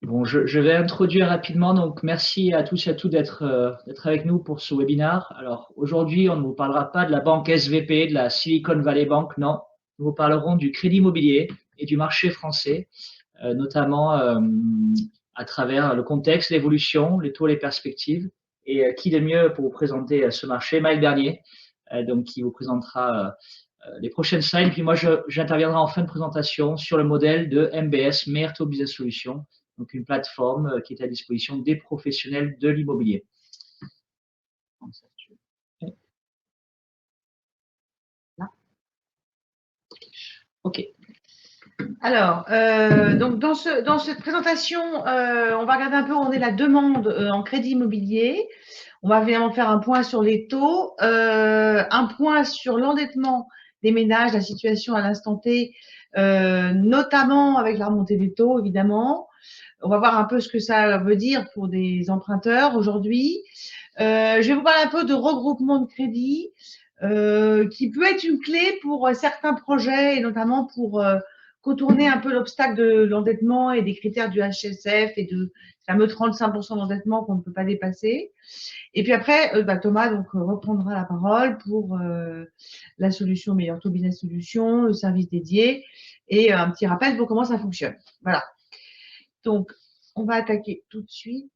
Bon, je vais introduire rapidement. Donc, merci à tous et à toutes d'être avec nous pour ce webinaire. Alors, aujourd'hui, on ne vous parlera pas de la banque SVP, de la Silicon Valley Bank, non. Nous vous parlerons du crédit immobilier et du marché français, notamment à travers le contexte, l'évolution, les taux, les perspectives. Et qui de mieux pour vous présenter ce marché? Mike Bernier, donc qui vous présentera les prochaines slides. Puis moi, j'interviendrai en fin de présentation sur le modèle de MBS, Meirto Business Solutions, donc une plateforme qui est à disposition des professionnels de l'immobilier. OK. Alors, donc dans cette présentation, on va regarder un peu où en est la demande en crédit immobilier. On va évidemment faire un point sur les taux, un point sur l'endettement des ménages, la situation à l'instant T, notamment avec la remontée des taux, évidemment. On va voir un peu ce que ça veut dire pour des emprunteurs aujourd'hui. Je vais vous parler un peu de regroupement de crédit, qui peut être une clé pour certains projets et notamment pour contourner un peu l'obstacle de l'endettement et des critères du HSF et de fameux 35% d'endettement qu'on ne peut pas dépasser. Et puis après, Thomas donc reprendra la parole pour la solution Meirto Business Solutions, le service dédié et un petit rappel pour comment ça fonctionne. Voilà. Donc, on va attaquer tout de suite.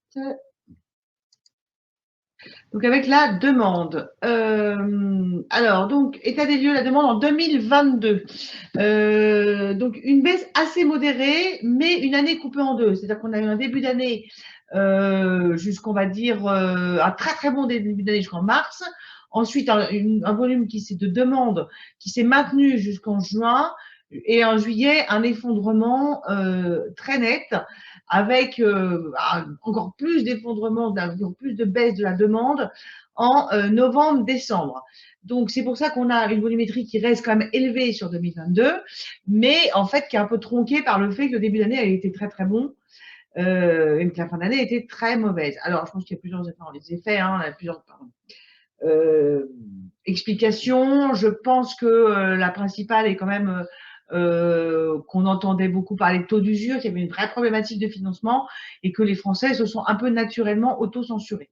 Donc, avec la demande. Alors, donc, état des lieux, la demande en 2022. Donc, une baisse assez modérée, mais une année coupée en deux. C'est-à-dire qu'on a eu un début d'année jusqu'on va dire un très très bon début d'année jusqu'en mars. Ensuite, un volume de demande qui s'est maintenu jusqu'en juin. Et en juillet, un effondrement très net avec encore plus d'effondrement, encore plus de baisse de la demande en novembre-décembre. Donc, c'est pour ça qu'on a une volumétrie qui reste quand même élevée sur 2022, mais en fait qui est un peu tronquée par le fait que le début d'année a été très très bon et que la fin d'année a été très mauvaise. Alors, je pense qu'il y a plusieurs effets, plusieurs explications. Je pense que la principale est quand même qu'on entendait beaucoup parler de taux d'usure, qu'il y avait une vraie problématique de financement et que les Français se sont un peu naturellement auto-censurés.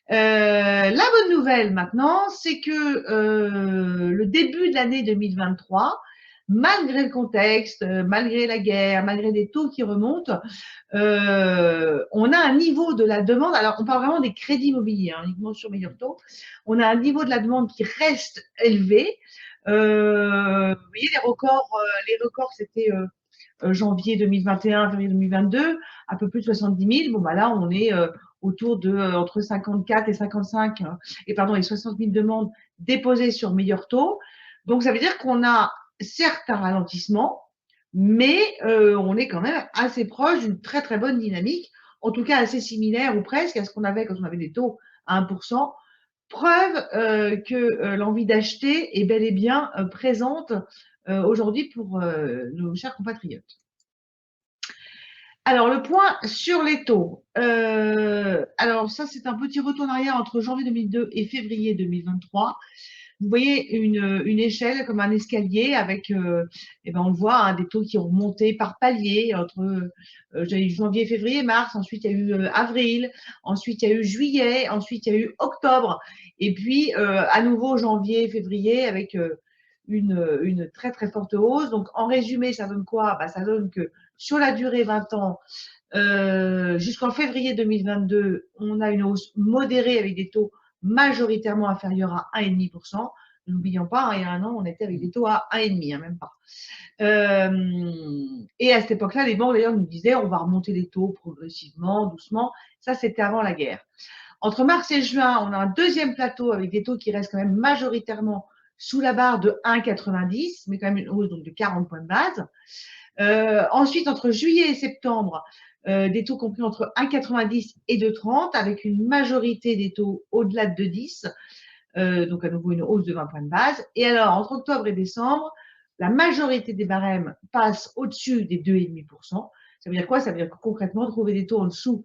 La bonne nouvelle maintenant, c'est que le début de l'année 2023, malgré le contexte, malgré la guerre, malgré des taux qui remontent, on a un niveau de la demande. Alors, on parle vraiment des crédits immobiliers, uniquement sur Meirto. On a un niveau de la demande qui reste élevé. Vous voyez, les records, c'était janvier 2021, février 2022, un peu plus de 70 000. Bon, bah là, on est autour de entre 54 et 55 et 60 000 demandes déposées sur Meirto. Donc, ça veut dire qu'on a certes un ralentissement, mais on est quand même assez proche d'une très très bonne dynamique, en tout cas assez similaire ou presque à ce qu'on avait quand on avait des taux à 1%. Preuve que l'envie d'acheter est bel et bien présente aujourd'hui pour nos chers compatriotes. Alors, le point sur les taux. Alors, ça, c'est un petit retour en arrière entre janvier 2002 et février 2023. Vous voyez une échelle comme un escalier avec, on le voit, des taux qui ont remonté par palier entre janvier, février, mars. Ensuite, il y a eu avril. Ensuite, il y a eu juillet. Ensuite, il y a eu octobre. Et puis, à nouveau, janvier, février avec une très, très forte hausse. Donc, en résumé, ça donne quoi? Ça donne que sur la durée 20 ans, jusqu'en février 2022, on a une hausse modérée avec des taux majoritairement inférieurs à 1,5%. N'oublions pas, il y a un an, on était avec des taux à 1,5, même pas. Et à cette époque-là, les banques d'ailleurs nous disaient on va remonter les taux progressivement, doucement. Ça, c'était avant la guerre. Entre mars et juin, on a un deuxième plateau avec des taux qui restent quand même majoritairement sous la barre de 1,90, mais quand même une hausse donc de 40 points de base. Ensuite, entre juillet et septembre, des taux compris entre 1,90 et 2,30 avec une majorité des taux au-delà de 2,10, donc à nouveau une hausse de 20 points de base. Et alors, entre octobre et décembre, la majorité des barèmes passe au-dessus des 2,5%. Ça veut dire quoi? Ça veut dire que concrètement, trouver des taux en dessous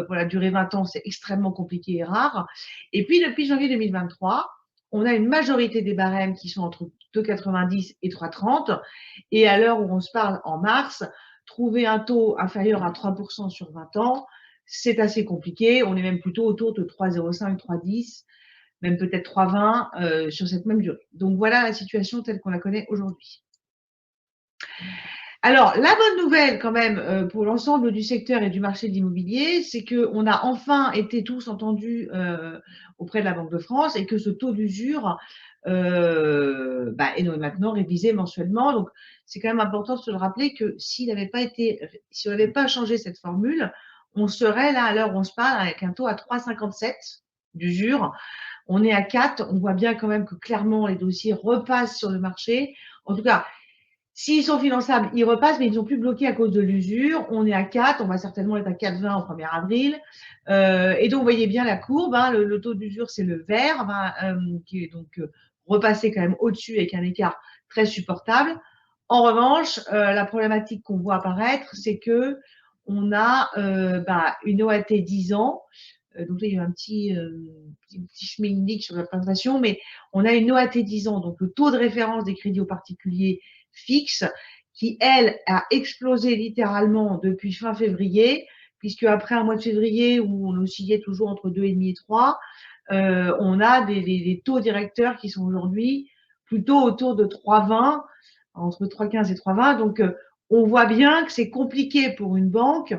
pour la durée 20 ans, c'est extrêmement compliqué et rare. Et puis, depuis janvier 2023, on a une majorité des barèmes qui sont entre 2,90 et 3,30. Et à l'heure où on se parle en mars, trouver un taux inférieur à 3% sur 20 ans, c'est assez compliqué. On est même plutôt autour de 3,05, 3,10, même peut-être 3,20 sur cette même durée. Donc voilà la situation telle qu'on la connaît aujourd'hui. Alors, la bonne nouvelle quand même pour l'ensemble du secteur et du marché de l'immobilier, c'est qu'on a enfin été tous entendus auprès de la Banque de France et que ce taux d'usure est maintenant révisé mensuellement. Donc, c'est quand même important de se le rappeler que si on n'avait pas changé cette formule, on serait là à l'heure où on se parle avec un taux à 3,57 d'usure. On est à 4, on voit bien quand même que clairement les dossiers repassent sur le marché. En tout cas, s'ils sont finançables, ils repassent, mais ils ne sont plus bloqués à cause de l'usure. On est à 4, on va certainement être à 4,20 au 1er avril. Et donc, vous voyez bien la courbe, hein, le taux d'usure, c'est le vert, qui est donc repassé quand même au-dessus avec un écart très supportable. En revanche, la problématique qu'on voit apparaître, c'est que on a une OAT 10 ans. Donc là, il y a un petit schmilblick sur la présentation, mais on a une OAT 10 ans, donc le taux de référence des crédits aux particuliers fixe, qui, elle, a explosé littéralement depuis fin février, puisque après un mois de février où on oscillait toujours entre 2,5 et 3, on a des taux directeurs qui sont aujourd'hui plutôt autour de 3,20, entre 3,15 et 3,20. Donc, on voit bien que c'est compliqué pour une banque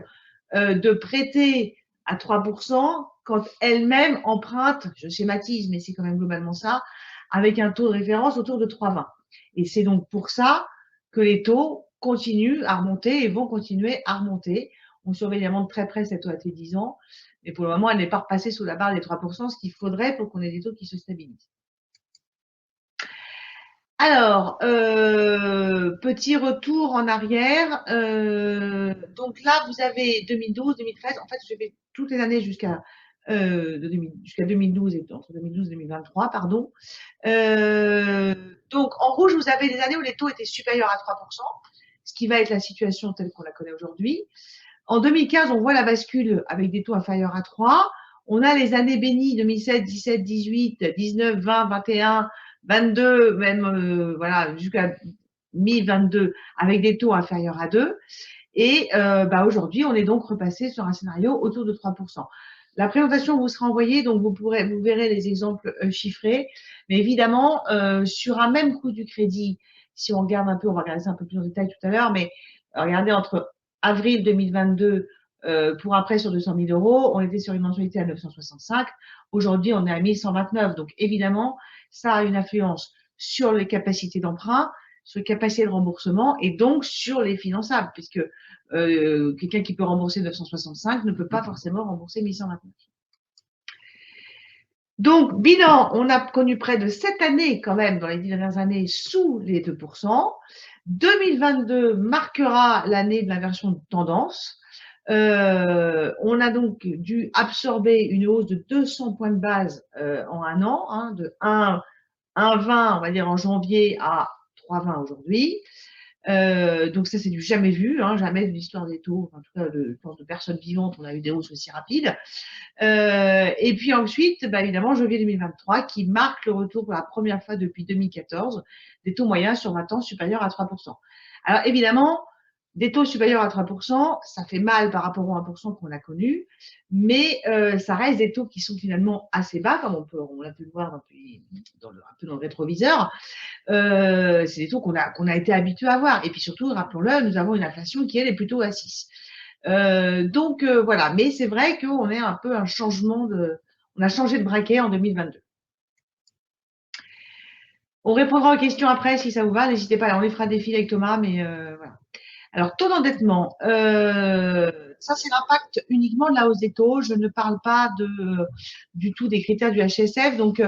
de prêter à 3% quand elle-même emprunte, je schématise, mais c'est quand même globalement ça, avec un taux de référence autour de 3,20. Et c'est donc pour ça que les taux continuent à remonter et vont continuer à remonter. On surveille évidemment de très près cette OAT 10 ans, mais pour le moment, elle n'est pas repassée sous la barre des 3%, ce qu'il faudrait pour qu'on ait des taux qui se stabilisent. Alors, petit retour en arrière. Donc là, vous avez 2012, 2013. En fait, je vais toutes les années jusqu'à 2012 et entre 2012 et 2023, pardon. Donc, en rouge, vous avez des années où les taux étaient supérieurs à 3%, ce qui va être la situation telle qu'on la connaît aujourd'hui. En 2015, on voit la bascule avec des taux inférieurs à 3. On a les années bénies 2007, 17, 18, 19, 20, 21, 22, même voilà, jusqu'à mi-22 avec des taux inférieurs à 2. Et aujourd'hui, on est donc repassé sur un scénario autour de 3%. La présentation vous sera envoyée, donc vous verrez les exemples chiffrés. Mais évidemment, sur un même coût du crédit, si on regarde un peu, on va regarder ça un peu plus en détail tout à l'heure, mais regardez entre avril 2022 pour un prêt sur 200 000 euros, on était sur une mensualité à 965. Aujourd'hui, on est à 1129. Donc évidemment, ça a une influence sur les capacités d'emprunt, sur les capacités de remboursement et donc sur les finançables, puisque quelqu'un qui peut rembourser 965 ne peut pas forcément rembourser 1129. Donc, bilan, on a connu près de 7 années quand même, dans les 10 dernières années, sous les 2%. 2022 marquera l'année de l'inversion de tendance. On a donc dû absorber une hausse de 200 points de base en un an, hein, de 1,20 on va dire en janvier à 3,20 aujourd'hui. Donc ça, c'est du jamais vu, hein, jamais de l'histoire des taux, en tout cas je pense de personnes vivantes, on a eu des hausses aussi rapides. Et puis ensuite, évidemment, janvier 2023, qui marque le retour pour la première fois depuis 2014 des taux moyens sur 20 ans supérieurs à 3%. Alors évidemment, des taux supérieurs à 3%, ça fait mal par rapport au 1% qu'on a connu, mais ça reste des taux qui sont finalement assez bas, comme on l'a pu le voir un peu dans le rétroviseur. C'est des taux qu'on a été habitué à voir. Et puis surtout, rappelons-le, nous avons une inflation qui, elle, est plutôt à 6. Voilà. Mais c'est vrai qu'on est un peu on a changé de braquet en 2022. On répondra aux questions après si ça vous va. N'hésitez pas. On les fera défiler avec Thomas, mais voilà. Alors, taux d'endettement. Ça, c'est l'impact uniquement de la hausse des taux. Je ne parle pas du tout des critères du HSF. Donc,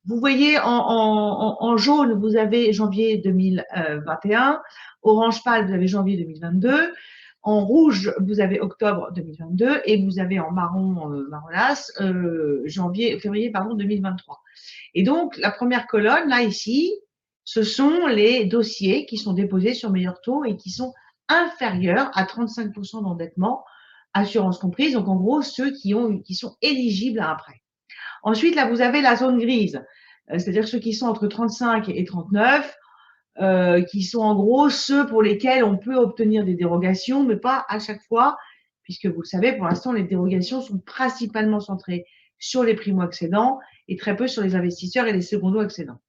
vous voyez, en jaune, vous avez janvier 2021. Orange pâle, vous avez janvier 2022. En rouge, vous avez octobre 2022. Et vous avez en marronasse, février 2023. Et donc, la première colonne, là, ici, ce sont les dossiers qui sont déposés sur meilleur taux et qui sont inférieurs à 35% d'endettement, assurance comprise. Donc, en gros, ceux qui sont éligibles à un prêt. Ensuite, là, vous avez la zone grise, c'est-à-dire ceux qui sont entre 35 et 39. qui sont en gros ceux pour lesquels on peut obtenir des dérogations, mais pas à chaque fois, puisque vous le savez, pour l'instant, les dérogations sont principalement centrées sur les primo-accédants et très peu sur les investisseurs et les secondo-accédants.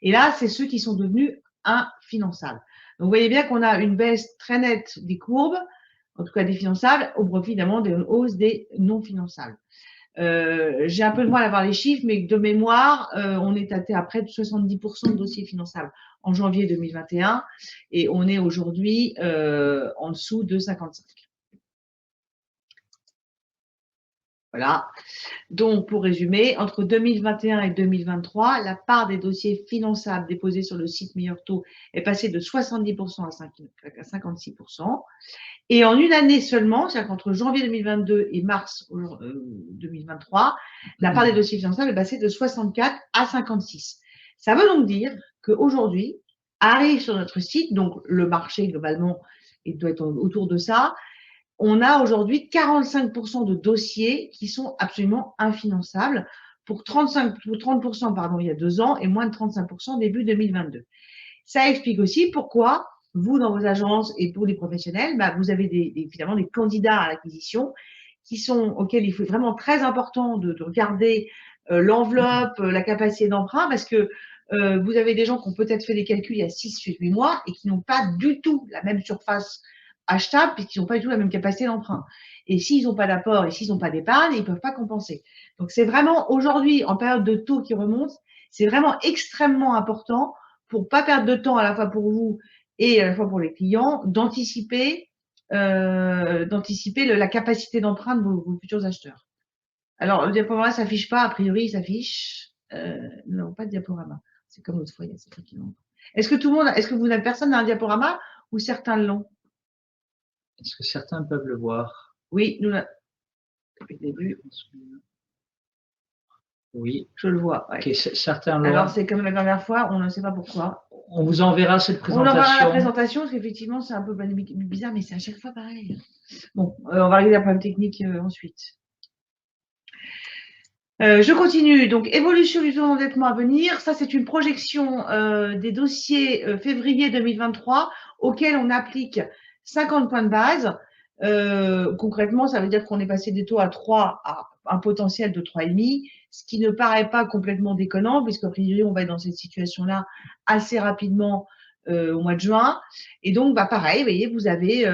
Et là, c'est ceux qui sont devenus infinançables. Donc, vous voyez bien qu'on a une baisse très nette des courbes, en tout cas des finançables, au profit évidemment d'une hausse des non finançables. J'ai un peu de mal à voir les chiffres, mais de mémoire, on est à près de 70% de dossiers finançables en janvier 2021 et on est aujourd'hui en dessous de 55. Voilà. Donc, pour résumer, entre 2021 et 2023, la part des dossiers finançables déposés sur le site Meilleur Taux est passée de 70% à 56%. Et en une année seulement, c'est-à-dire qu'entre janvier 2022 et mars 2023, la part des dossiers finançables est passée de 64 à 56. Ça veut donc dire qu'aujourd'hui, arrive sur notre site, donc le marché globalement, il doit être autour de ça, on a aujourd'hui 45% de dossiers qui sont absolument infinançables pour 30% pardon, il y a 2 ans et moins de 35% début 2022. Ça explique aussi pourquoi vous, dans vos agences et pour les professionnels, vous avez évidemment des candidats à l'acquisition auxquels il faut vraiment très important de regarder l'enveloppe, la capacité d'emprunt, parce que vous avez des gens qui ont peut-être fait des calculs il y a 6, 8 mois et qui n'ont pas du tout la même surface achetable puisqu'ils n'ont pas du tout la même capacité d'emprunt. Et s'ils n'ont pas d'apport et s'ils n'ont pas d'épargne, ils ne peuvent pas compenser. Donc, c'est vraiment aujourd'hui, en période de taux qui remonte, c'est vraiment extrêmement important pour ne pas perdre de temps à la fois pour vous et à la fois pour les clients, d'anticiper la capacité d'emprunt de vos futurs acheteurs. Alors, le diaporama ne s'affiche pas, a priori, il s'affiche. Non, pas de diaporama. C'est comme l'autre fois, il y a certains qui l'ont. Est-ce que personne n'a un diaporama ou certains l'ont? Est-ce que certains peuvent le voir? Oui, nous, depuis le début. Oui. Je le vois. Ouais. Okay, certains l'ont. Alors, c'est comme la dernière fois, on ne sait pas pourquoi. On vous enverra cette présentation. On enverra la présentation, parce qu'effectivement, c'est un peu bizarre, mais c'est à chaque fois pareil. Bon, on va régler un problème technique ensuite. Je continue. Donc, évolution du taux d'endettement à venir. Ça, c'est une projection des dossiers février 2023 auxquels on applique 50 points de base. Concrètement, ça veut dire qu'on est passé des taux à 3 à un potentiel de 3,5, ce qui ne paraît pas complètement déconnant, puisqu'à priori, on va être dans cette situation-là assez rapidement au mois de juin. Et donc, pareil, vous voyez, vous avez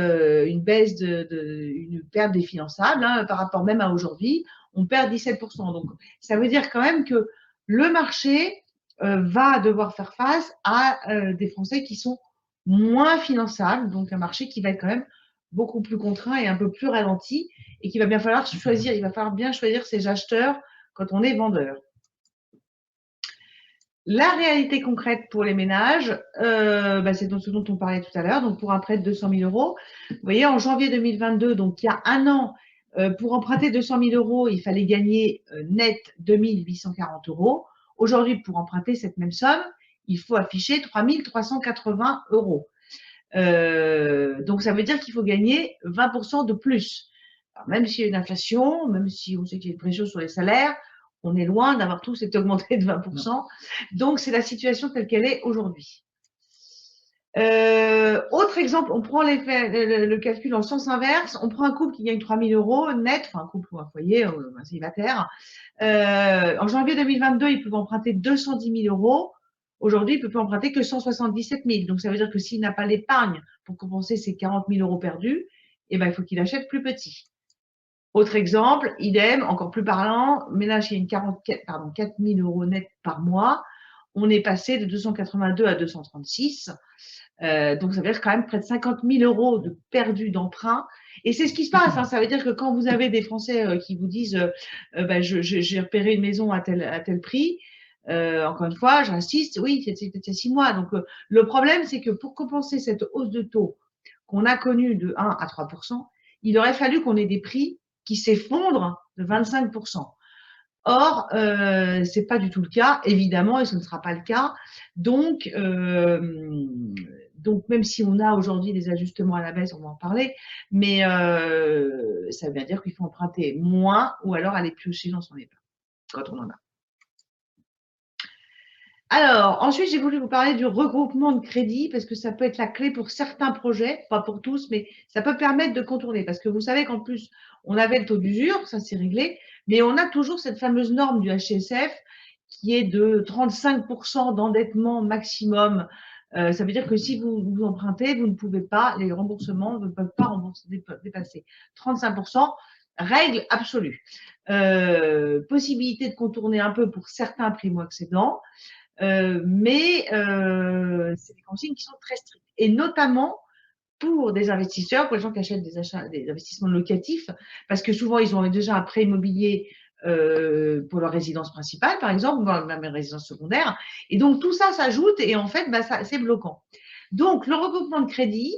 une baisse une perte des finançables par rapport même à aujourd'hui. On perd 17%. Donc, ça veut dire quand même que le marché va devoir faire face à des Français qui sont moins finançables, donc un marché qui va être quand même beaucoup plus contraint et un peu plus ralenti et qu'il va bien falloir choisir, il va falloir bien choisir ses acheteurs quand on est vendeur. La réalité concrète pour les ménages, c'est ce dont on parlait tout à l'heure. Donc, pour un prêt de 200 000 euros, vous voyez, en janvier 2022, donc il y a un an, pour emprunter 200 000 euros, il fallait gagner net 2 840 euros. Aujourd'hui, pour emprunter cette même somme, il faut afficher 3 380 euros. Donc, ça veut dire qu'il faut gagner 20% de plus. Alors, même s'il y a une inflation, même si on sait qu'il y a une pression sur les salaires, on est loin d'avoir tous été augmentés de 20%. Non. Donc, c'est la situation telle qu'elle est aujourd'hui. Autre exemple, on prend le calcul en sens inverse. On prend un couple qui gagne 3 000 euros net, enfin un couple ou un foyer, un célibataire. En janvier 2022, ils peuvent emprunter 210 000 euros. Aujourd'hui, il ne peut emprunter que 177 000. Donc, ça veut dire que s'il n'a pas l'épargne pour compenser ces 40 000 euros perdus, il faut qu'il achète plus petit. Autre exemple, idem, encore plus parlant, ménage qui gagne 4 000 euros net par mois. On est passé de 282 à 236. Donc, ça veut dire quand même près de 50 000 euros de perdus d'emprunt. Et c'est ce qui se passe. Ça veut dire que quand vous avez des Français qui vous disent j'ai repéré une maison à tel prix, encore une fois, j'insiste, oui, c'était 6 mois. Donc, le problème, c'est que pour compenser cette hausse de taux qu'on a connue de 1 à 3%, il aurait fallu qu'on ait des prix qui s'effondrent de 25%. Or, c'est pas du tout le cas, évidemment, et ce ne sera pas le cas. Donc, même si on a aujourd'hui des ajustements à la baisse, on va en parler, mais ça veut dire qu'il faut emprunter moins ou alors aller piocher dans son épargne, quand on en a. Alors, ensuite, j'ai voulu vous parler du regroupement de crédit parce que ça peut être la clé pour certains projets, pas pour tous, mais ça peut permettre de contourner. Parce que vous savez qu'en plus, on avait le taux d'usure, ça c'est réglé, mais on a toujours cette fameuse norme du HCSF qui est de 35% d'endettement maximum. Ça veut dire que si vous empruntez, vous ne pouvez pas, les remboursements ne peuvent pas dépasser 35%, règle absolue. Possibilité de contourner un peu pour certains primo-accédants. Mais c'est des consignes qui sont très strictes. Et notamment pour des investisseurs, pour les gens qui achètent des investissements locatifs, parce que souvent, ils ont déjà un prêt immobilier pour leur résidence principale, par exemple, ou même une résidence secondaire. Et donc, tout ça s'ajoute et en fait, c'est bloquant. Donc, le regroupement de crédits,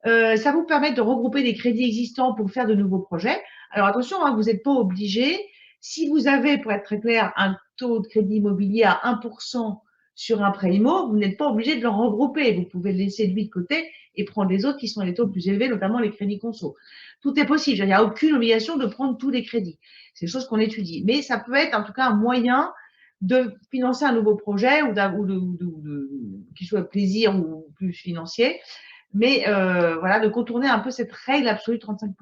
ça vous permet de regrouper des crédits existants pour faire de nouveaux projets. Alors, attention, hein, vous n'êtes pas obligé. Si vous avez, pour être très clair, un taux de crédit immobilier à 1% sur un prêt IMO, vous n'êtes pas obligé de le regrouper. Vous pouvez le laisser lui de côté et prendre les autres qui sont à des taux plus élevés, notamment les crédits conso. Tout est possible. Il n'y a aucune obligation de prendre tous les crédits. C'est des choses qu'on étudie. Mais ça peut être en tout cas un moyen de financer un nouveau projet ou qui soit plaisir ou plus financier. Mais voilà, de contourner un peu cette règle absolue de 35%.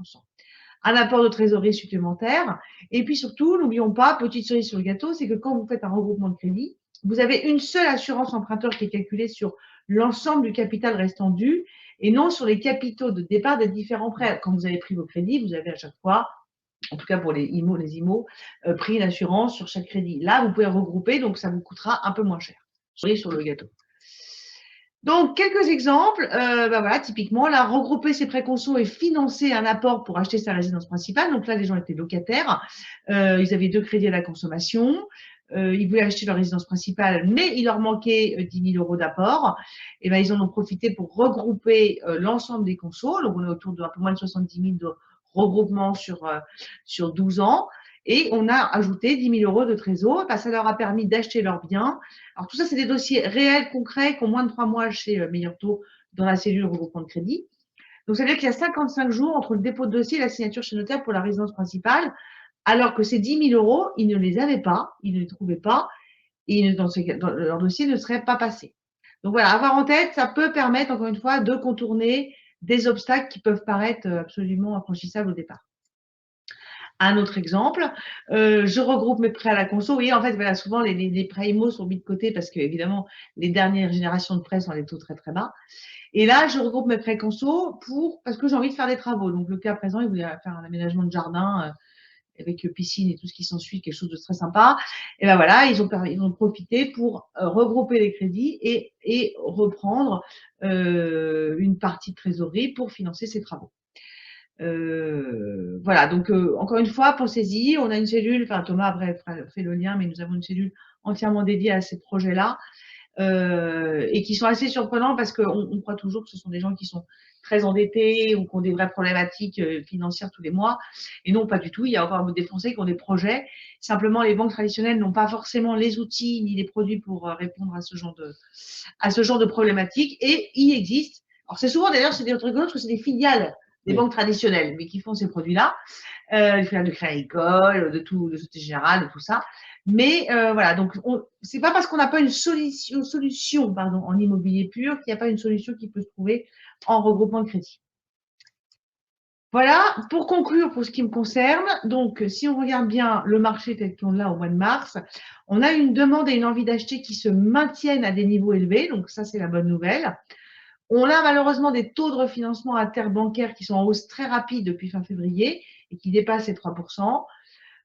Un apport de trésorerie supplémentaire. Et puis surtout, n'oublions pas, petite cerise sur le gâteau, c'est que quand vous faites un regroupement de crédit, vous avez une seule assurance emprunteur qui est calculée sur l'ensemble du capital restant dû et non sur les capitaux de départ des différents prêts. Quand vous avez pris vos crédits, vous avez à chaque fois, en tout cas pour les IMO, pris une assurance sur chaque crédit. Là, vous pouvez regrouper, donc ça vous coûtera un peu moins cher. Cerise sur le gâteau. Donc, quelques exemples. Voilà, typiquement, là, regrouper ses prêts conso et financer un apport pour acheter sa résidence principale. Donc là, les gens étaient locataires. Ils avaient 2 crédits à la consommation. Ils voulaient acheter leur résidence principale, mais il leur manquait 10 000 € d'apport. Et ben, ils en ont profité pour regrouper l'ensemble des consos. Donc, on est autour d'un peu moins de 70 000 de regroupement sur 12 ans. Et on a ajouté 10 000 € de trésor. Ben, ça leur a permis d'acheter leurs biens. Alors, tout ça, c'est des dossiers réels, concrets, qui ont moins de 3 mois chez Meilleur Taux dans la cellule regroupement de crédit. Donc, ça veut dire qu'il y a 55 jours entre le dépôt de dossier et la signature chez notaire pour la résidence principale, alors que ces 10 000 €, ils ne les avaient pas, ils ne les trouvaient pas, et leur dossier ne serait pas passé. Donc voilà, avoir en tête, ça peut permettre, encore une fois, de contourner des obstacles qui peuvent paraître absolument infranchissables au départ. Un autre exemple, je regroupe mes prêts à la conso. Oui, en fait, voilà, souvent les prêts IMO sont mis de côté parce que évidemment les dernières générations de prêts sont à des taux très très bas. Et là, je regroupe mes prêts conso parce que j'ai envie de faire des travaux. Donc le cas présent, il voulait faire un aménagement de jardin avec piscine et tout ce qui s'ensuit, quelque chose de très sympa. Et ben voilà, ils ont profité pour regrouper les crédits et reprendre une partie de trésorerie pour financer ces travaux. Voilà, donc encore une fois, pensez-y, on a une cellule, enfin Thomas après fait le lien, mais nous avons une cellule entièrement dédiée à ces projets-là et qui sont assez surprenants parce qu'on croit toujours que ce sont des gens qui sont très endettés ou qui ont des vraies problématiques financières tous les mois. Et non, pas du tout. Il y a encore des Français qui ont des projets. Simplement, les banques traditionnelles n'ont pas forcément les outils ni les produits pour répondre à ce genre de problématiques. Et il existe. Alors, c'est souvent, d'ailleurs, c'est des trucs parce que c'est des filiales des banques traditionnelles, mais qui font ces produits-là. Les filiales de Crédit Agricole, de Société Générale, de tout ça. Mais voilà, donc c'est pas parce qu'on n'a pas une solution en immobilier pur qu'il n'y a pas une solution qui peut se trouver en regroupement de crédit. Voilà, pour conclure, pour ce qui me concerne, donc si on regarde bien le marché tel qu'on l'a au mois de mars, on a une demande et une envie d'acheter qui se maintiennent à des niveaux élevés, donc ça c'est la bonne nouvelle. On a malheureusement des taux de refinancement interbancaires qui sont en hausse très rapide depuis fin février et qui dépassent les 3%.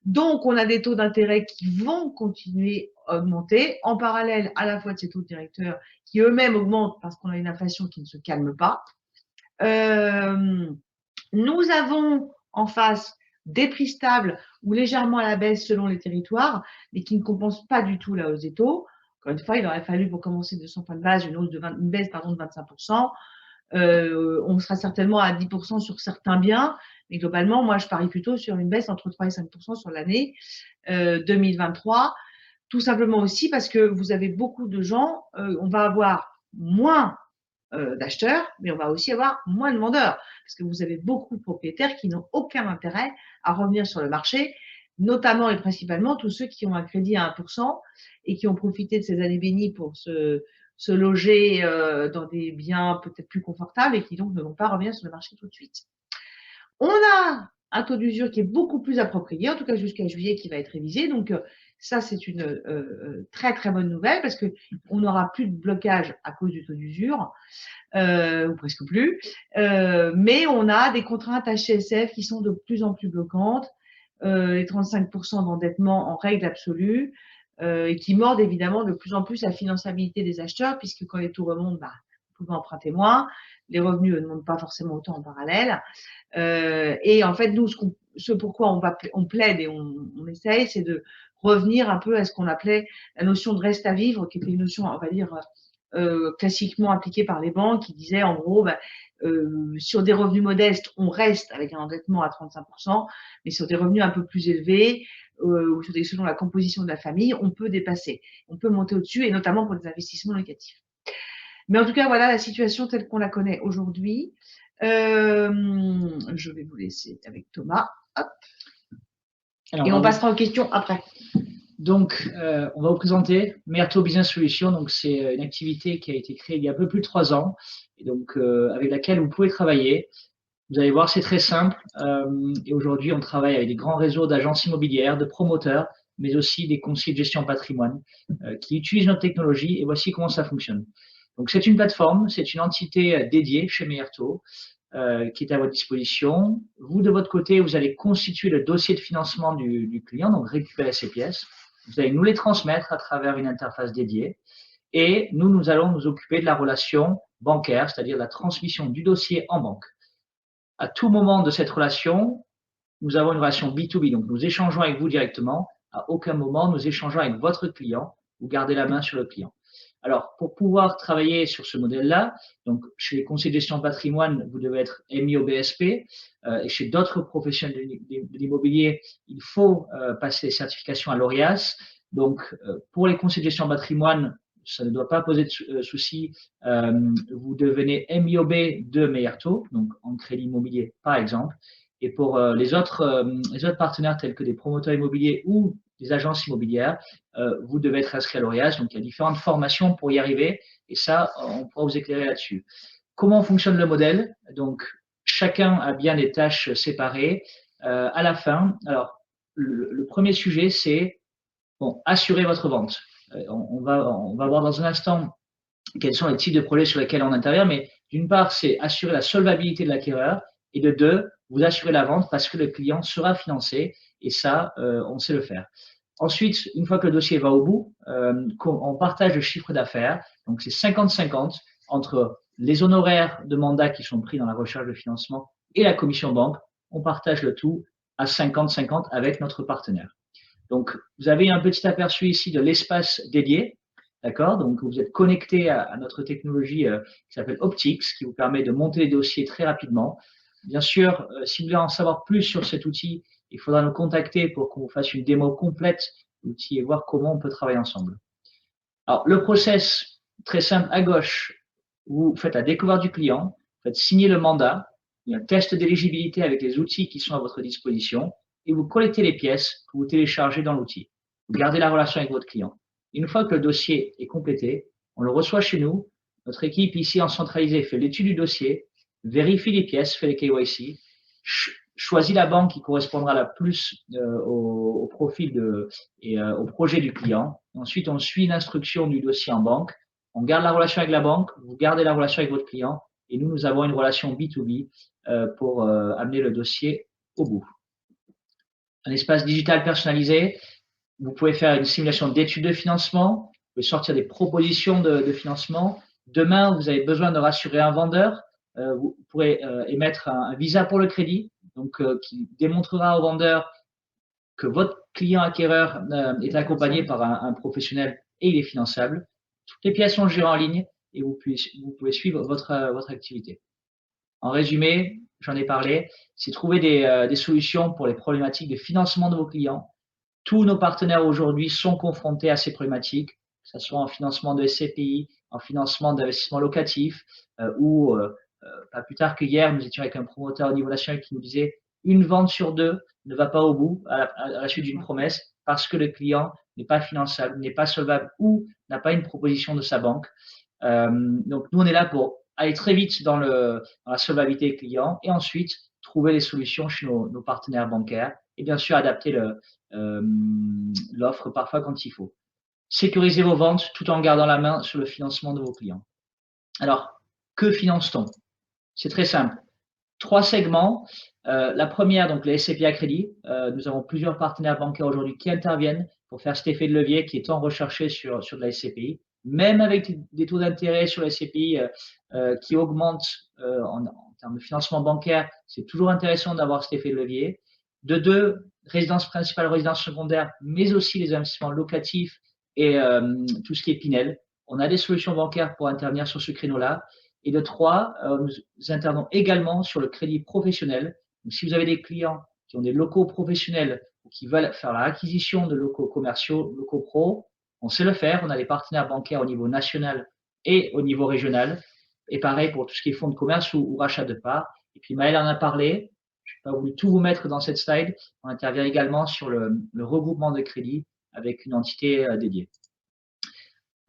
Donc, on a des taux d'intérêt qui vont continuer à augmenter en parallèle à la fois de ces taux directeurs qui eux-mêmes augmentent parce qu'on a une inflation qui ne se calme pas. Nous avons en face des prix stables ou légèrement à la baisse selon les territoires, mais qui ne compensent pas du tout la hausse des taux. Encore une fois, il aurait fallu pour commencer de 100 points de base une baisse de 25%. On sera certainement à 10% sur certains biens, mais globalement, moi, je parie plutôt sur une baisse entre 3 et 5% sur l'année 2023, tout simplement aussi parce que vous avez beaucoup de gens, on va avoir moins d'acheteurs, mais on va aussi avoir moins de vendeurs, parce que vous avez beaucoup de propriétaires qui n'ont aucun intérêt à revenir sur le marché, notamment et principalement tous ceux qui ont un crédit à 1% et qui ont profité de ces années bénies pour se loger dans des biens peut-être plus confortables et qui donc ne vont pas revenir sur le marché tout de suite. On a un taux d'usure qui est beaucoup plus approprié, en tout cas jusqu'à juillet, qui va être révisé. Donc, ça, c'est une très, très bonne nouvelle parce qu'on n'aura plus de blocage à cause du taux d'usure, ou presque plus. Mais on a des contraintes HCSF qui sont de plus en plus bloquantes, les 35% d'endettement en règle absolue, et qui mordent évidemment de plus en plus la finançabilité des acheteurs, puisque quand les taux remontent, bah, vous pouvez emprunter moins, les revenus ne montent pas forcément autant en parallèle. Et en fait, nous, ce pourquoi on plaide et on essaye, c'est de revenir un peu à ce qu'on appelait la notion de reste à vivre, qui était une notion, on va dire, classiquement appliquée par les banques, qui disait en gros, bah, sur des revenus modestes, on reste avec un endettement à 35%, mais sur des revenus un peu plus élevés, ou selon la composition de la famille, on peut dépasser, on peut monter au-dessus, et notamment pour des investissements locatifs. Mais en tout cas, voilà la situation telle qu'on la connaît aujourd'hui. Je vais vous laisser avec Thomas. Hop. Alors, et on passera aux questions après. Donc, on va vous présenter Meyerto Business Solutions. Donc, c'est une activité qui a été créée il y a un peu plus de 3 ans, et donc avec laquelle vous pouvez travailler. Vous allez voir, c'est très simple. Et aujourd'hui, on travaille avec des grands réseaux d'agences immobilières, de promoteurs, mais aussi des conseillers de gestion patrimoine qui utilisent notre technologie. Et voici comment ça fonctionne. Donc, c'est une plateforme, c'est une entité dédiée chez Meyerto qui est à votre disposition. Vous, de votre côté, vous allez constituer le dossier de financement du client, donc récupérer ces pièces. Vous allez nous les transmettre à travers une interface dédiée. Et nous allons nous occuper de la relation bancaire, c'est-à-dire la transmission du dossier en banque. À tout moment de cette relation, nous avons une relation B2B, donc nous échangeons avec vous directement. À aucun moment, nous échangeons avec votre client. Vous gardez la main sur le client. Alors, pour pouvoir travailler sur ce modèle-là, donc chez les conseillers de gestion de patrimoine, vous devez être MIOBSP, et chez d'autres professionnels de l'immobilier, il faut passer les certifications à l'ORIAS. Donc, pour les conseillers de gestion de patrimoine, ça ne doit pas poser de souci. Vous devenez MIOB de Meyerto, donc en crédit immobilier par exemple. Et pour les autres partenaires tels que des promoteurs immobiliers ou des agences immobilières, vous devez être inscrit à l'ORIAS. Donc, il y a différentes formations pour y arriver. Et ça, on pourra vous éclairer là-dessus. Comment fonctionne le modèle? Donc, chacun a bien des tâches séparées. À la fin, alors, le premier sujet, c'est bon, assurer votre vente. On va voir dans un instant quels sont les types de projets sur lesquels on intervient, mais d'une part, c'est assurer la solvabilité de l'acquéreur, et de deux, vous assurer la vente parce que le client sera financé, et ça, on sait le faire. Ensuite, une fois que le dossier va au bout, on partage le chiffre d'affaires, donc c'est 50-50 entre les honoraires de mandat qui sont pris dans la recherche de financement et la commission banque. On partage le tout à 50-50 avec notre partenaire. Donc, vous avez un petit aperçu ici de l'espace dédié. D'accord? Donc, vous êtes connecté à notre technologie qui s'appelle Optix, qui vous permet de monter les dossiers très rapidement. Bien sûr, si vous voulez en savoir plus sur cet outil, il faudra nous contacter pour qu'on vous fasse une démo complète de l'outil et voir comment on peut travailler ensemble. Alors, le process, très simple, à gauche, vous faites la découverte du client, vous faites signer le mandat, il y a un test d'éligibilité avec les outils qui sont à votre disposition, et vous collectez les pièces que vous téléchargez dans l'outil. Vous gardez la relation avec votre client. Une fois que le dossier est complété, on le reçoit chez nous. Notre équipe ici en centralisé fait l'étude du dossier, vérifie les pièces, fait les KYC, choisit la banque qui correspondra la plus au profil et au projet du client. Ensuite, on suit l'instruction du dossier en banque. On garde la relation avec la banque, vous gardez la relation avec votre client, et nous avons une relation B2B pour amener le dossier au bout. Un espace digital personnalisé. Vous pouvez faire une simulation d'études de financement, vous pouvez sortir des propositions de financement. Demain, vous avez besoin de rassurer un vendeur, vous pourrez émettre un visa pour le crédit, donc qui démontrera au vendeur que votre client acquéreur est accompagné par un professionnel et il est finançable. Toutes les pièces sont gérées en ligne et vous pouvez suivre votre activité. En résumé, j'en ai parlé, c'est trouver des solutions pour les problématiques de financement de vos clients. Tous nos partenaires aujourd'hui sont confrontés à ces problématiques, que ce soit en financement de SCPI, en financement d'investissement locatif, ou pas plus tard qu'hier, nous étions avec un promoteur au niveau national qui nous disait une vente sur deux ne va pas au bout à la suite d'une promesse parce que le client n'est pas finançable, n'est pas solvable ou n'a pas une proposition de sa banque. Donc nous, on est là pour aller très vite dans la solvabilité client et ensuite trouver les solutions chez nos partenaires bancaires et bien sûr adapter l'offre parfois quand il faut. Sécuriser vos ventes tout en gardant la main sur le financement de vos clients. Alors, que finance-t-on? C'est très simple. 3 segments. La première, donc les SCPI à crédit. Nous avons plusieurs partenaires bancaires aujourd'hui qui interviennent pour faire cet effet de levier qui est tant recherché sur de la SCPI. Même avec des taux d'intérêt sur la SCPI qui augmentent en termes de financement bancaire, c'est toujours intéressant d'avoir cet effet de levier. De deux, résidence principale, résidence secondaire, mais aussi les investissements locatifs et tout ce qui est Pinel. On a des solutions bancaires pour intervenir sur ce créneau-là. Et de trois, nous intervenons également sur le crédit professionnel. Donc, si vous avez des clients qui ont des locaux professionnels ou qui veulent faire l'acquisition de locaux commerciaux, locaux pro, on sait le faire. On a des partenaires bancaires au niveau national et au niveau régional. Et pareil pour tout ce qui est fonds de commerce ou rachat de parts. Et puis Maëlle en a parlé. Je n'ai pas voulu tout vous mettre dans cette slide. On intervient également sur le regroupement de crédit avec une entité dédiée.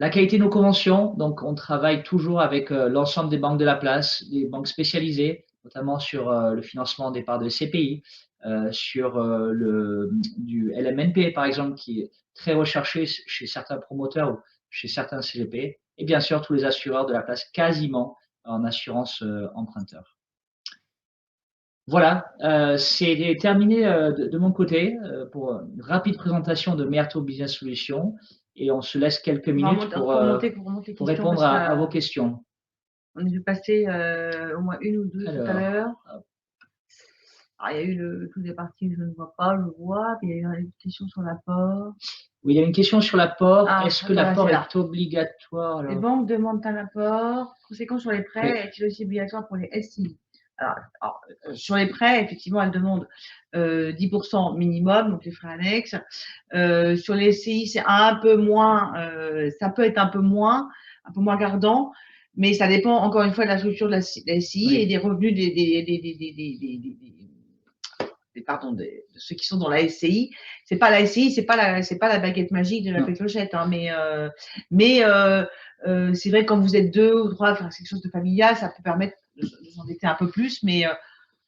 La qualité de nos conventions, donc on travaille toujours avec l'ensemble des banques de la place, des banques spécialisées, notamment sur le financement des parts de CPI, sur du LMNP par exemple, qui est très recherché chez certains promoteurs ou chez certains CGP, et bien sûr tous les assureurs de la place quasiment en assurance emprunteur. Voilà, c'est terminé de mon côté pour une rapide présentation de Meirto Business Solutions. Et on se laisse quelques minutes pour répondre à vos questions. On a dû passer au moins une ou deux tout à l'heure. Il y a eu toutes les parties que je ne vois pas, je vois. Puis il y a eu une question sur l'apport. Oui, il y a une question sur l'apport. Est-ce que l'apport est obligatoire? Les banques demandent un apport. Conséquence sur les prêts, est-il aussi obligatoire pour les SI? Alors, sur les prêts, effectivement, elles demandent 10% minimum, donc les frais annexes. Sur les SCI, c'est un peu moins, ça peut être un peu moins gardant, mais ça dépend encore une fois de la structure de la SCI et des revenus de ceux qui sont dans la SCI. C'est pas la SCI, c'est pas la baguette magique de la péclochette, hein, mais c'est vrai que quand vous êtes deux ou trois, faire quelque chose de familial, ça peut permettre de s'endetter un peu plus, mais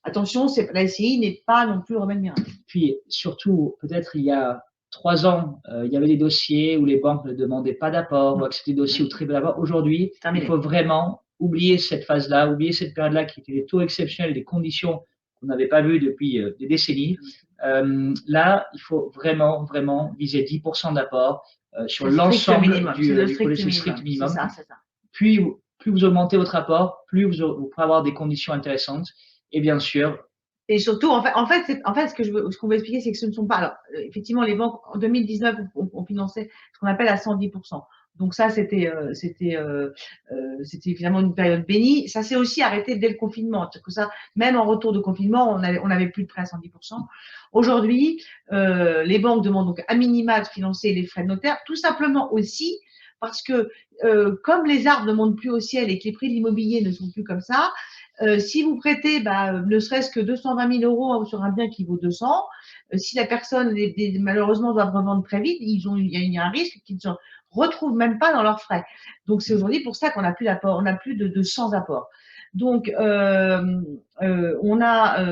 attention, la SCI n'est pas non plus le remède miracle. Puis surtout, peut-être il y a 3 ans, il y avait des dossiers où les banques ne demandaient pas d'apport ou acceptaient des dossiers ou très peu d'apport. Aujourd'hui, il faut vraiment oublier cette phase-là, oublier cette période-là qui était des taux exceptionnels, des conditions qu'on n'avait pas vues depuis des décennies. Là, il faut vraiment, vraiment viser 10% d'apport sur l'ensemble du strict minimum. C'est ça. Puis, plus vous augmentez votre apport, plus vous pourrez avoir des conditions intéressantes. Et bien sûr. Et surtout, en fait, ce qu'on veut expliquer, c'est que ce ne sont pas. Alors, effectivement, les banques en 2019 ont financé ce qu'on appelle à 110%. Donc ça, c'était finalement une période bénie. Ça s'est aussi arrêté dès le confinement. C'est-à-dire que ça, même en retour de confinement, on n'avait plus de prêts à 110%. Aujourd'hui, les banques demandent donc à minima de financer les frais de notaire, tout simplement aussi parce que comme les arbres ne montent plus au ciel et que les prix de l'immobilier ne sont plus comme ça, si vous prêtez ne serait-ce que 220 000 euros sur un bien qui vaut 200, si la personne malheureusement doit revendre très vite, il y a un risque qu'ils ne se retrouvent même pas dans leurs frais. Donc c'est aujourd'hui pour ça qu'on n'a plus d'apport, on n'a plus de 100 apports. Donc on a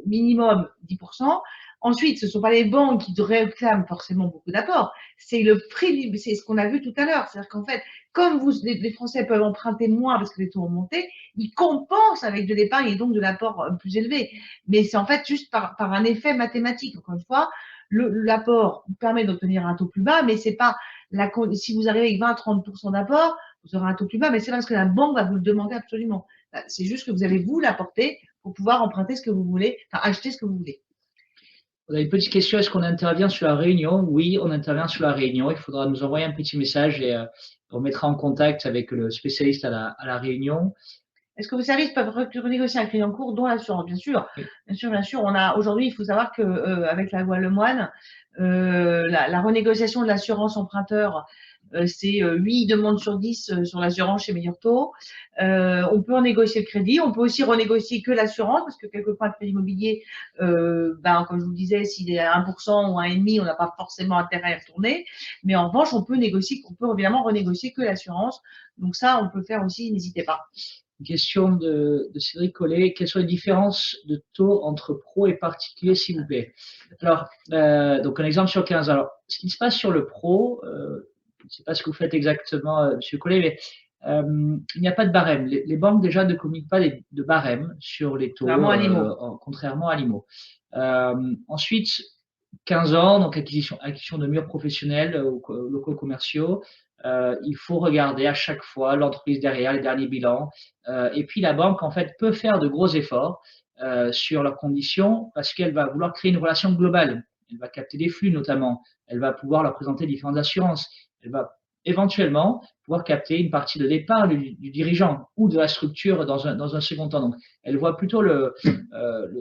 minimum 10%. Ensuite, ce ne sont pas les banques qui réclament forcément beaucoup d'apports, c'est le prix, c'est ce qu'on a vu tout à l'heure. C'est-à-dire qu'en fait, comme les Français peuvent emprunter moins parce que les taux ont monté, ils compensent avec de l'épargne et donc de l'apport plus élevé. Mais c'est en fait juste par un effet mathématique. Encore une fois, l'apport permet d'obtenir un taux plus bas, mais c'est pas si vous arrivez avec 20-30% d'apport, vous aurez un taux plus bas, mais c'est parce que la banque va vous le demander absolument. C'est juste que vous allez vous l'apporter pour pouvoir emprunter ce que vous voulez, enfin acheter ce que vous voulez. On a une petite question, est-ce qu'on intervient sur la Réunion? Oui, on intervient sur la Réunion. Il faudra nous envoyer un petit message et on mettra en contact avec le spécialiste à la Réunion. Est-ce que vos services peuvent renégocier un crédit en cours, dont l'assurance? Bien sûr, oui. Bien sûr. Aujourd'hui, il faut savoir que avec la loi Lemoine, la renégociation de l'assurance emprunteur c'est 8 demandes sur 10 sur l'assurance chez Meilleur Taux. On peut en négocier le crédit. On peut aussi renégocier que l'assurance parce que quelquefois, le crédit immobilier, comme je vous le disais, s'il est à 1% ou 1,5%, on n'a pas forcément intérêt à y retourner. Mais en revanche, on peut évidemment renégocier que l'assurance. Donc ça, on peut faire aussi, n'hésitez pas. Une question de Cédric Collet. Quelles sont les différences de taux entre pro et particulier, s'il vous plaît? Alors, donc un exemple sur 15. Alors, ce qui se passe sur le pro, je ne sais pas ce que vous faites exactement, Monsieur Collet, mais il n'y a pas de barème. Les banques déjà ne communiquent pas de barème sur les taux, contrairement à l'IMO. Ensuite, 15 ans, donc acquisition de murs professionnels ou locaux commerciaux. Il faut regarder à chaque fois l'entreprise derrière, les derniers bilans. Et puis la banque, en fait, peut faire de gros efforts sur leurs conditions parce qu'elle va vouloir créer une relation globale. Elle va capter des flux notamment. Elle va pouvoir leur présenter différentes assurances. Elle va éventuellement pouvoir capter une partie de départ du dirigeant ou de la structure dans un second temps. Donc, elle voit plutôt le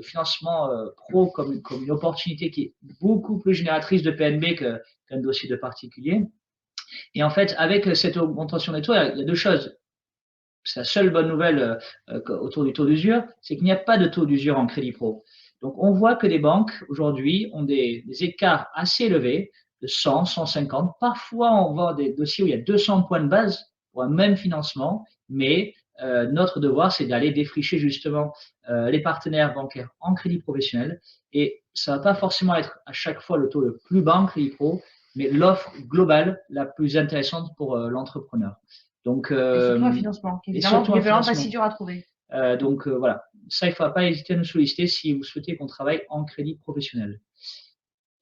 financement pro comme une opportunité qui est beaucoup plus génératrice de PNB qu'un dossier de particulier. Et en fait, avec cette augmentation des taux, il y a deux choses. C'est la seule bonne nouvelle autour du taux d'usure, c'est qu'il n'y a pas de taux d'usure en crédit pro. Donc, on voit que les banques, aujourd'hui, ont des écarts assez élevés de 100, 150. Parfois, on voit des dossiers où il y a 200 points de base pour un même financement, mais notre devoir, c'est d'aller défricher justement les partenaires bancaires en crédit professionnel. Et ça ne va pas forcément être à chaque fois le taux le plus bas en crédit pro, mais l'offre globale la plus intéressante pour l'entrepreneur. Donc, et surtout un financement, qui est évidemment pas si dur à trouver. Donc voilà, ça, il ne faudra pas hésiter à nous solliciter si vous souhaitez qu'on travaille en crédit professionnel.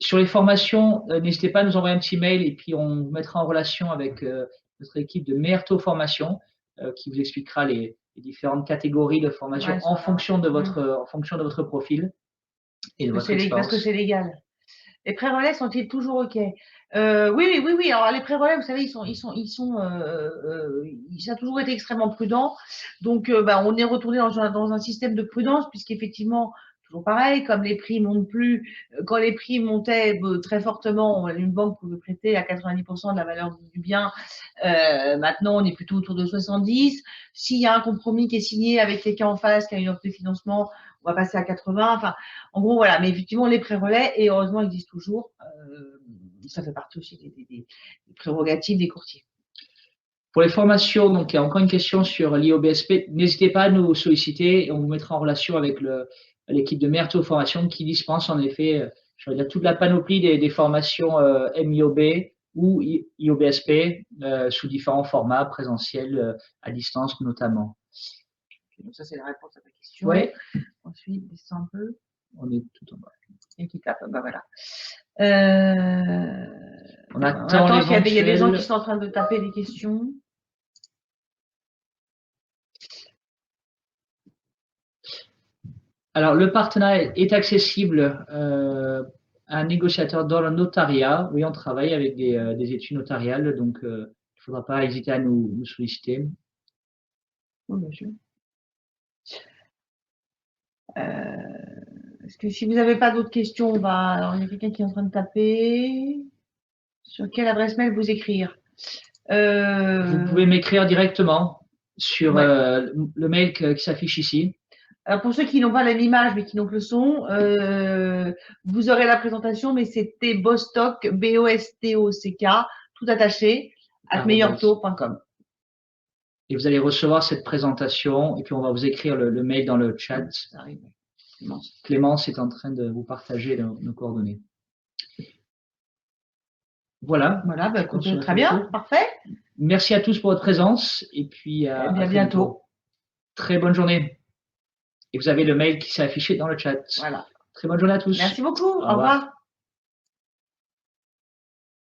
Sur les formations, n'hésitez pas à nous envoyer un petit mail et puis on vous mettra en relation avec notre équipe de Meilleur Taux Formation qui vous expliquera les différentes catégories de formation en fonction de votre profil et de votre expérience. Parce que c'est légal. Les pré-relais sont-ils toujours OK? Oui. Alors les pré-relais, vous savez, ça a toujours été extrêmement prudent. Donc, on est retourné dans un système de prudence, puisqu'effectivement, toujours pareil, comme les prix montent plus, quand les prix montaient très fortement, une banque pouvait prêter à 90% de la valeur du bien. Maintenant, on est plutôt autour de 70. S'il y a un compromis qui est signé avec quelqu'un en face qui a une offre de financement, on va passer à 80. Enfin, en gros, voilà. Mais effectivement, les pré-relais, et heureusement, existent toujours. Ça fait partie aussi des prérogatives des courtiers. Pour les formations, donc il y a encore une question sur l'IOBSP. N'hésitez pas à nous solliciter et on vous mettra en relation avec l'équipe de Meilleur Taux Formation qui dispense en effet, je veux dire, toute la panoplie des formations MIOB ou IOBSP sous différents formats, présentiels, à distance notamment. Donc ça, c'est la réponse à ta question. Oui. Ensuite, descend un peu. On est tout en bas. Et qui tape, voilà. On attend il y a des gens qui sont en train de taper des questions. Alors, le partenariat est accessible à un négociateur dans le notariat. Oui, on travaille avec des études notariales, donc il ne faudra pas hésiter à nous solliciter. Oui, bien sûr. Est-ce que si vous n'avez pas d'autres questions, alors il y a quelqu'un qui est en train de taper. Sur quelle adresse mail vous écrire? Vous pouvez m'écrire directement sur le mail qui s'affiche ici. Alors pour ceux qui n'ont pas la même image mais qui n'ont que le son, vous aurez la présentation, mais c'était Bostock, B-O-S-T-O-C-K, tout attaché, @meilleurtaux.com. Et vous allez recevoir cette présentation et puis on va vous écrire le mail dans le chat. Ça arrive. Clémence est en train de vous partager nos coordonnées. Voilà. Voilà, très bien, parfait. Merci à tous pour votre présence et puis à bientôt. Très bonne journée. Et vous avez le mail qui s'est affiché dans le chat. Voilà. Très bonne journée à tous. Merci beaucoup. Au revoir.